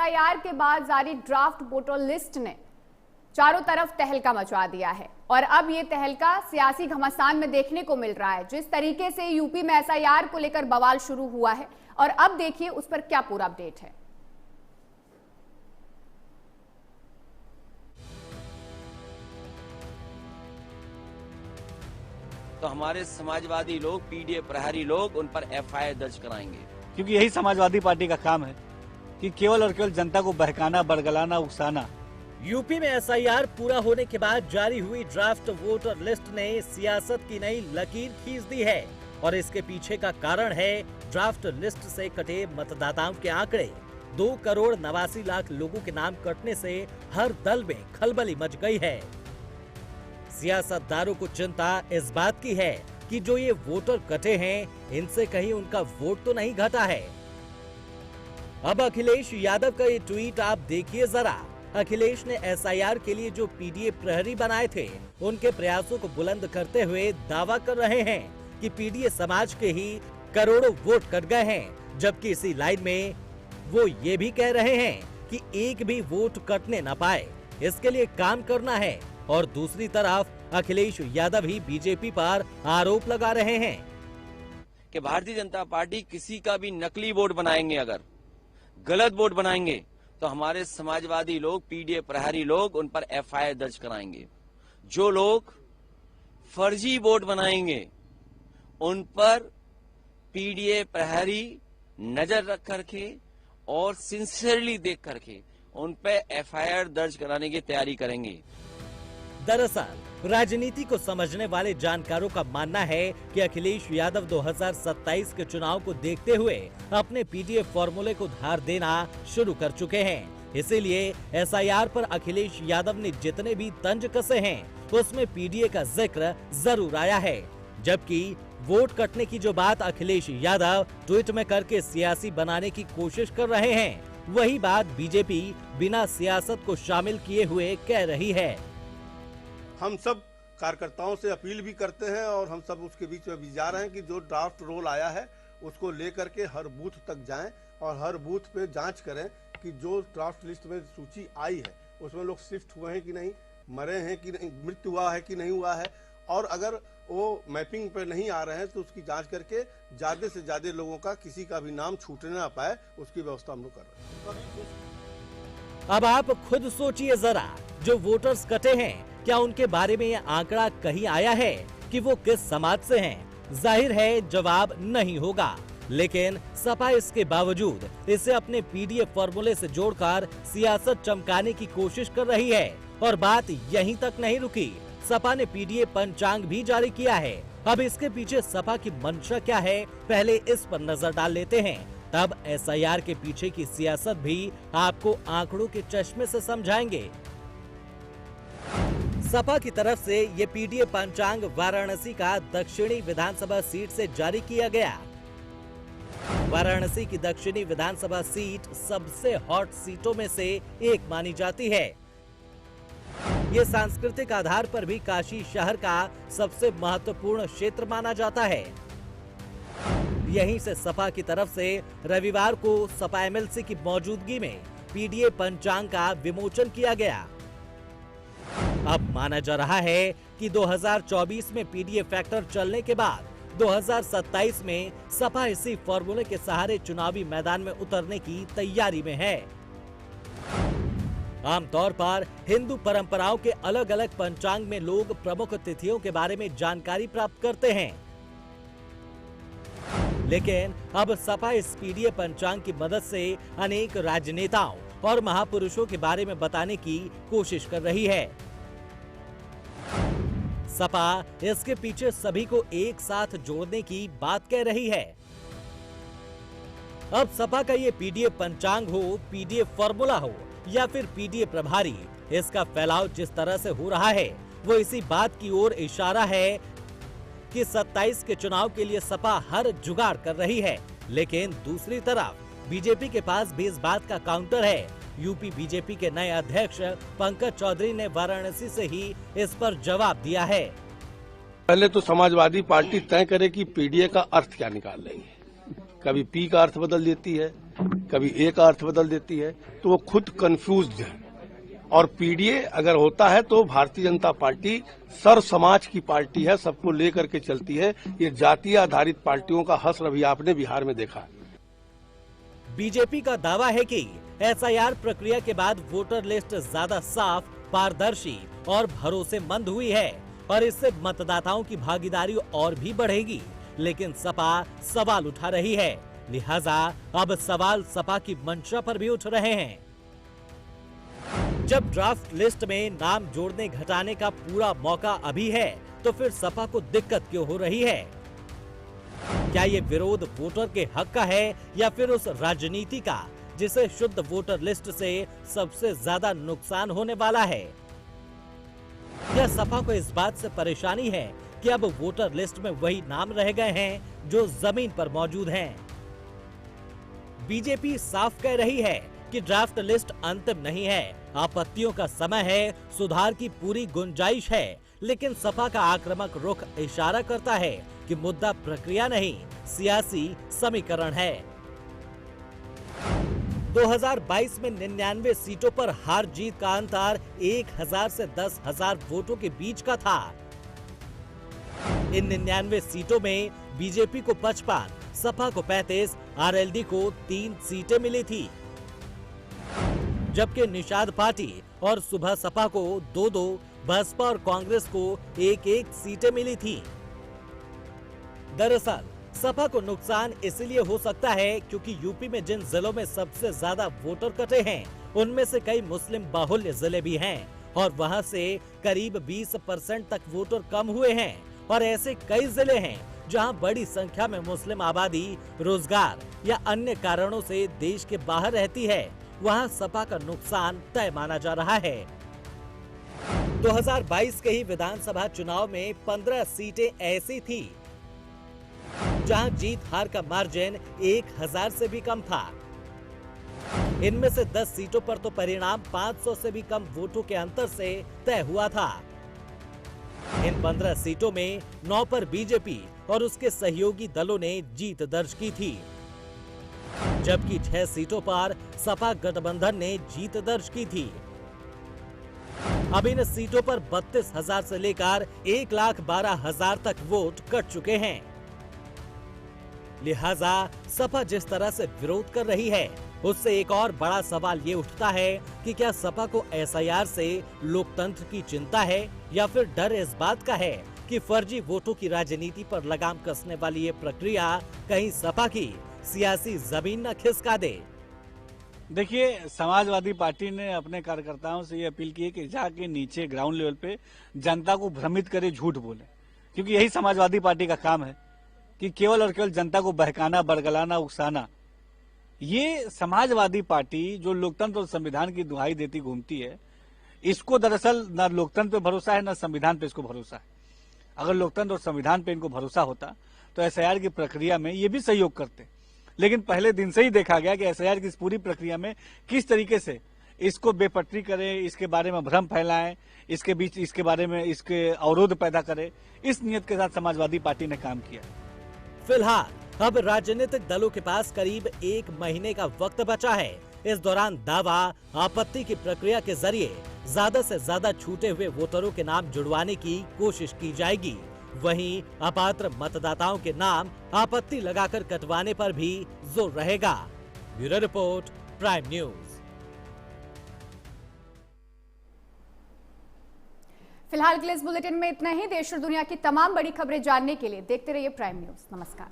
SIR के बाद जारी ड्राफ्ट वोटर लिस्ट ने चारों तरफ तहलका मचा दिया है और अब ये तहलका सियासी घमासान में देखने को मिल रहा है। जिस तरीके से यूपी में एसआईआर को लेकर बवाल शुरू हुआ है और अब देखिए उस पर क्या पूरा अपडेट है। तो हमारे समाजवादी लोग, पीडीए प्रहरी लोग उन पर एफआईआर दर्ज कराएंगे, क्योंकि यही समाजवादी पार्टी का काम है कि केवल और केवल जनता को बहकाना, बरगलाना, उकसाना। यूपी में एसआईआर पूरा होने के बाद जारी हुई ड्राफ्ट वोटर लिस्ट ने सियासत की नई लकीर खींच दी है और इसके पीछे का कारण है ड्राफ्ट लिस्ट से कटे मतदाताओं के आंकड़े। 2,89,00,000 लोगों के नाम कटने से हर दल में खलबली मच गई है। सियासतदारों को चिंता इस बात की है कि जो ये वोटर कटे हैं, इनसे कहीं उनका वोट तो नहीं घटा है। अब अखिलेश यादव का ये ट्वीट आप देखिए जरा। अखिलेश ने एसआईआर के लिए जो पीडीए प्रहरी बनाए थे, उनके प्रयासों को बुलंद करते हुए दावा कर रहे हैं कि पीडीए समाज के ही करोड़ों वोट कट गए हैं, जबकि इसी लाइन में वो ये भी कह रहे हैं कि एक भी वोट कटने न पाए, इसके लिए काम करना है। और दूसरी तरफ अखिलेश यादव ही बीजेपी पर आरोप लगा रहे हैं कि भारतीय जनता पार्टी किसी का भी नकली वोट बनाएंगे, अगर गलत वोट बनाएंगे तो हमारे समाजवादी लोग, पीडीए प्रहरी लोग उन पर एफआईआर दर्ज कराएंगे। जो लोग फर्जी वोट बनाएंगे उन पर पीडीए प्रहरी नजर रख करके और सिंसियरली देख करके उन पर एफआईआर दर्ज कराने की तैयारी करेंगे। दरअसल राजनीति को समझने वाले जानकारों का मानना है कि अखिलेश यादव 2027 के चुनाव को देखते हुए अपने पीडीए फॉर्मूले को धार देना शुरू कर चुके हैं। इसीलिए एसआईआर पर अखिलेश यादव ने जितने भी तंज कसे हैं, उसमें पीडीए का जिक्र जरूर आया है। जबकि वोट कटने की जो बात अखिलेश यादव ट्वीट में करके सियासी बनाने की कोशिश कर रहे हैं, वही बात बीजेपी बिना सियासत को शामिल किए हुए कह रही है। हम सब कार्यकर्ताओं से अपील भी करते हैं और हम सब उसके बीच में भी जा रहे हैं कि जो ड्राफ्ट रोल आया है उसको लेकर के हर बूथ तक जाएं और हर बूथ पे जांच करें कि जो ड्राफ्ट लिस्ट में सूची आई है उसमें लोग शिफ्ट हुए हैं कि नहीं, मरे हैं कि नहीं, मृत्यु हुआ है कि नहीं हुआ है, और अगर वो मैपिंग पे नहीं आ रहे हैं तो उसकी जांच करके ज्यादा से ज्यादा लोगों का किसी का भी नाम छूटने ना पाए, उसकी व्यवस्था हम लोग कर रहे हैं। अब आप खुद सोचिए जरा, जो वोटर्स कटे हैं, क्या उनके बारे में यह आंकड़ा कहीं आया है कि वो किस समाज से हैं? जाहिर है जवाब नहीं होगा, लेकिन सपा इसके बावजूद इसे अपने पीडीए फॉर्मूले से जोड़कर सियासत चमकाने की कोशिश कर रही है। और बात यहीं तक नहीं रुकी, सपा ने पीडीए पंचांग भी जारी किया है। अब इसके पीछे सपा की मंशा क्या है, पहले इस पर नजर डाल लेते हैं, तब एसआईआर के पीछे की सियासत भी आपको आंकड़ों के चश्मे से समझाएंगे। सपा की तरफ से ये पीडीए पंचांग वाराणसी का दक्षिणी विधानसभा सीट से जारी किया गया। वाराणसी की दक्षिणी विधानसभा सीट सबसे हॉट सीटों में से एक मानी जाती है। ये सांस्कृतिक आधार पर भी काशी शहर का सबसे महत्वपूर्ण क्षेत्र माना जाता है। यहीं से सपा की तरफ से रविवार को सपा एमएलसी की मौजूदगी में पीडीए पंचांग का विमोचन किया गया। अब माना जा रहा है कि 2024 में पीडीए फैक्टर चलने के बाद 2027 में सपा इसी फॉर्मूले के सहारे चुनावी मैदान में उतरने की तैयारी में है। आमतौर पर हिंदू परंपराओं के अलग अलग पंचांग में लोग प्रमुख तिथियों के बारे में जानकारी प्राप्त करते हैं, लेकिन अब सपा इस पीडीए पंचांग की मदद से अनेक राजनेताओं और महापुरुषों के बारे में बताने की कोशिश कर रही है। सपा इसके पीछे सभी को एक साथ जोड़ने की बात कह रही है। अब सपा का ये पीडीए पंचांग हो, पीडीए फॉर्मूला हो या फिर पीडीए प्रभारी, इसका फैलाव जिस तरह से हो रहा है वो इसी बात की ओर इशारा है कि 27 के चुनाव के लिए सपा हर जुगाड़ कर रही है। लेकिन दूसरी तरफ बीजेपी के पास भी इस बात का काउंटर है। यूपी बीजेपी के नए अध्यक्ष पंकज चौधरी ने वाराणसी से ही इस पर जवाब दिया है। पहले तो समाजवादी पार्टी तय करे कि पीडीए का अर्थ क्या निकाल रही है। कभी पी का अर्थ बदल देती है, कभी एक अर्थ बदल देती है, तो वो खुद कंफ्यूज्ड है। और पीडीए अगर होता है तो भारतीय जनता पार्टी सर समाज की पार्टी है, सबको लेकर के चलती है। ये जातीय आधारित पार्टियों का हश्र अभी आपने बिहार में देखा। बीजेपी का दावा है कि एसआईआर प्रक्रिया के बाद वोटर लिस्ट ज्यादा साफ, पारदर्शी और भरोसेमंद हुई है और इससे मतदाताओं की भागीदारी और भी बढ़ेगी। लेकिन सपा सवाल उठा रही है, लिहाजा अब सवाल सपा की मंशा पर भी उठ रहे हैं। जब ड्राफ्ट लिस्ट में नाम जोड़ने घटाने का पूरा मौका अभी है, तो फिर सपा को दिक्कत क्यों हो रही है? क्या ये विरोध वोटर के हक का है या फिर उस राजनीति का जिसे शुद्ध वोटर लिस्ट से सबसे ज्यादा नुकसान होने वाला है? क्या सपा को इस बात से परेशानी है कि अब वोटर लिस्ट में वही नाम रह गए हैं जो जमीन पर मौजूद हैं? बीजेपी साफ कह रही है कि ड्राफ्ट लिस्ट अंतिम नहीं है, आपत्तियों का समय है, सुधार की पूरी गुंजाइश है। लेकिन सपा का आक्रामक रुख इशारा करता है कि मुद्दा प्रक्रिया नहीं, सियासी समीकरण है। 2022 में 99 सीटों पर हार जीत का अंतर 1000 से 10,000 वोटों के बीच का था। इन 99 सीटों में बीजेपी को 55, सपा को 35, आरएलडी को 3 सीटें मिली थी, जबकि निषाद पार्टी और सुबह सपा को 2-2, बसपा और कांग्रेस को 1-1 सीटें मिली थी। दरअसल सपा को नुकसान इसलिए हो सकता है क्योंकि यूपी में जिन जिलों में सबसे ज्यादा वोटर कटे हैं, उनमें से कई मुस्लिम बाहुल्य जिले भी हैं और वहां से करीब 20% तक वोटर कम हुए हैं। और ऐसे कई जिले हैं जहां बड़ी संख्या में मुस्लिम आबादी रोजगार या अन्य कारणों से देश के बाहर रहती है, वहां सपा का नुकसान तय माना जा रहा है। 2022 के ही विधानसभा चुनाव में 15 सीटें ऐसी थी जहां जीत हार का मार्जिन 1000 से भी कम था। इनमें से 10 सीटों पर तो परिणाम 500 से भी कम वोटों के अंतर से तय हुआ था। इन 15 सीटों में 9 पर बीजेपी और उसके सहयोगी दलों ने जीत दर्ज की थी, जबकि 6 सीटों पर सपा गठबंधन ने जीत दर्ज की थी। अब इन सीटों पर 32,000 से लेकर 1,12,000 तक वोट कट चुके हैं। लिहाजा सपा जिस तरह से विरोध कर रही है, उससे एक और बड़ा सवाल ये उठता है कि क्या सपा को एसआईआर से लोकतंत्र की चिंता है या फिर डर इस बात का है कि फर्जी वोटों की राजनीति पर लगाम कसने वाली ये प्रक्रिया कहीं सपा की सियासी जमीन न खिसका दे। देखिए, समाजवादी पार्टी ने अपने कार्यकर्ताओं से ये अपील की है कि जाके नीचे ग्राउंड लेवल पे जनता को भ्रमित करे, झूठ बोले, क्योंकि यही समाजवादी पार्टी का काम है कि केवल और केवल जनता को बहकाना, बरगलाना, उकसाना। ये समाजवादी पार्टी जो लोकतंत्र और संविधान की दुहाई देती घूमती है, इसको दरअसल न लोकतंत्र पे भरोसा है न संविधान पे इसको भरोसा है। अगर लोकतंत्र और संविधान पे इनको भरोसा होता तो एसआईआर की प्रक्रिया में ये भी सहयोग करते। लेकिन पहले दिन से ही देखा गया कि एसआईआर की इस पूरी प्रक्रिया में किस तरीके से इसको बेपटरी करें, इसके बारे में भ्रम फैलाएं, इसके बीच इसके बारे में इसके अवरोध पैदा करें, इस नियत के साथ समाजवादी पार्टी ने काम किया। फिलहाल अब राजनीतिक दलों के पास करीब 1 महीने का वक्त बचा है। इस दौरान दावा आपत्ति की प्रक्रिया के जरिए ज्यादा से ज्यादा छूटे हुए वोटरों के नाम जुड़वाने की कोशिश की जाएगी। वहीं अपात्र मतदाताओं के नाम आपत्ति लगाकर कटवाने पर भी जोर रहेगा। Bureau report, prime news. फिलहाल के लिए इस बुलेटिन में इतना ही। देश और दुनिया की तमाम बड़ी खबरें जानने के लिए देखते रहिए प्राइम न्यूज। नमस्कार।